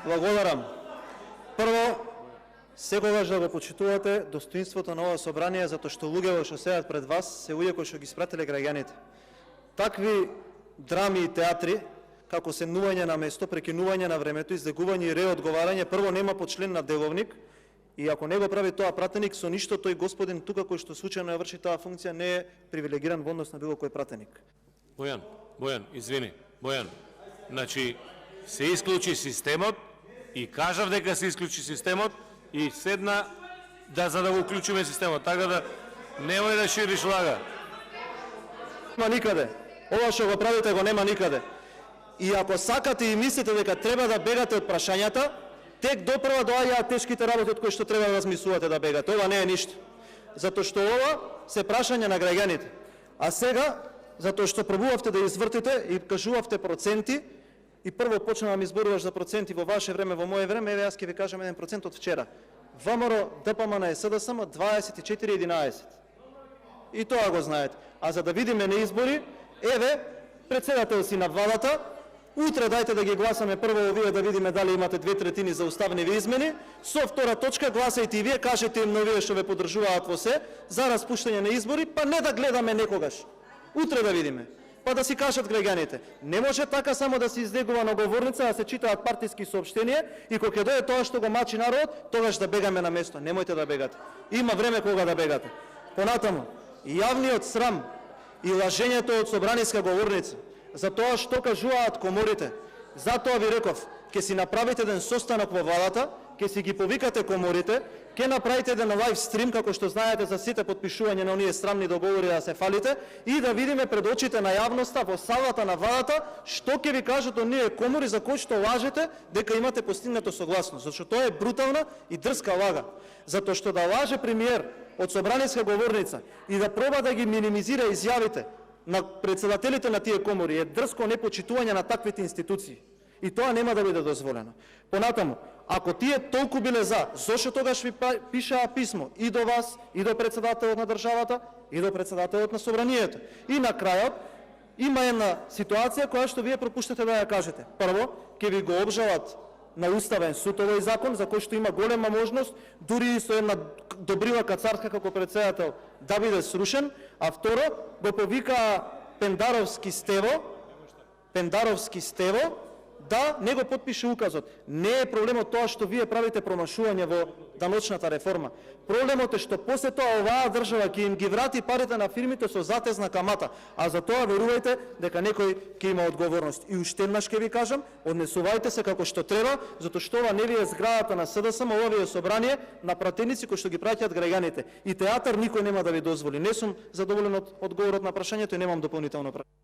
Благодарам. Прво, секогаш да го почитувате достоинството на ова собрание, затоа што луѓето што седат пред вас се луѓе кои што ги испратиле граѓаните. Такви драми и театри, како седнување на место, прекинување на времето, издегување и реодговарање, прво нема по член на деловник, и ако не го прави тоа пратеник, со ништо тој господин тука кој што случајно ја врши таа функција не е привилегиран во однос на било кој пратеник. Бојан, извини, Бојан. Значи, се исклучи системот и кажав дека се исклучи системот и седна за да го уклучиме системот, така да немој да шириш лага. Нема никаде. Ова што го правите го нема никаде. И ако сакате и мислите дека треба да бегате од прашањата, тек допрва доаѓаат тешките работи од кои што треба да размислувате да бегате. Ова не е ништо. Затоа што ова се прашања на граѓаните. А сега, затоа што пробувавте да извртите и кажувавте проценти, и прво почна да ми зборуваш за проценти во ваше време, во мое време, еве јас ќе ви кажам 1% од вчера. ВМРО, ДПМН и СДСМ 24-11. И тоа го знаете. А за да видиме на избори, еве, председател си на владата, утре дајте да ги гласаме прво овие да видиме дали имате 2/3 за уставни измени, со втора точка гласајте и вие, кажете им на овие што ве поддржуваат во се, за распуштање на избори, па не да гледаме некогаш. Утре да видиме. Па да си кажат граѓаните. Не може така само да се издегува на говорница, да се читаат партиски соопштенија и кога ќе дое тоа што го мачи народот, тогаш да бегаме на место. Немојте да бегате. Има време кога да бегате. Понатаму, јавниот срам и лажењето од собраниска говорница за тоа што кажуваат коморите. Затоа ви реков, ќе си направите еден состанок во владата, ќе си ги повикате коморите, ќе направите еден лайв стрим, како што знаете за сите подпишување на оние срамни договори да се фалите, и да видиме пред очите на јавноста во салата на владата што ќе ви кажат оние комори за кои што лажете дека имате постигнато согласност. Зашто тоа е брутална и дрска лага. Затоа што да лаже премиер од собраниска говорница и да проба да ги минимизира изјавите на председателите на тие комори е дрско непочитување на таквите институции. И тоа нема да биде дозволено. Понатаму, ако тие толку биле зошто тогаш ви пишаа писмо и до вас, и до председателот на државата, и до председателот на собранието. И на крајот, има една ситуација која што вие пропуштате да ја кажете. Прво, ќе ви го обжалат на Уставен суд овој закон, за кој што има голема можност, дури и со една добрилака царска како председател, да биде срушен, а второ, го повика Пендаровски Стево, да не го подпише указот. Не е проблемот тоа што вие правите промашување во даночната реформа. Проблемот е што после тоа оваа држава ќе им ги врати парите на фирмите со затезна камата, а за тоа верувајте дека некој ќе има одговорност. И уште еднаш ќе ви кажам, однесувајте се како што треба, затоа што ова не ви е зградата на СДСМ, ова ви е собрание на пратеници кои што ги праќаат граѓаните. И театар никој нема да ви дозволи. Не сум задоволен од одговорот на прашањето и немам дополнително прашање.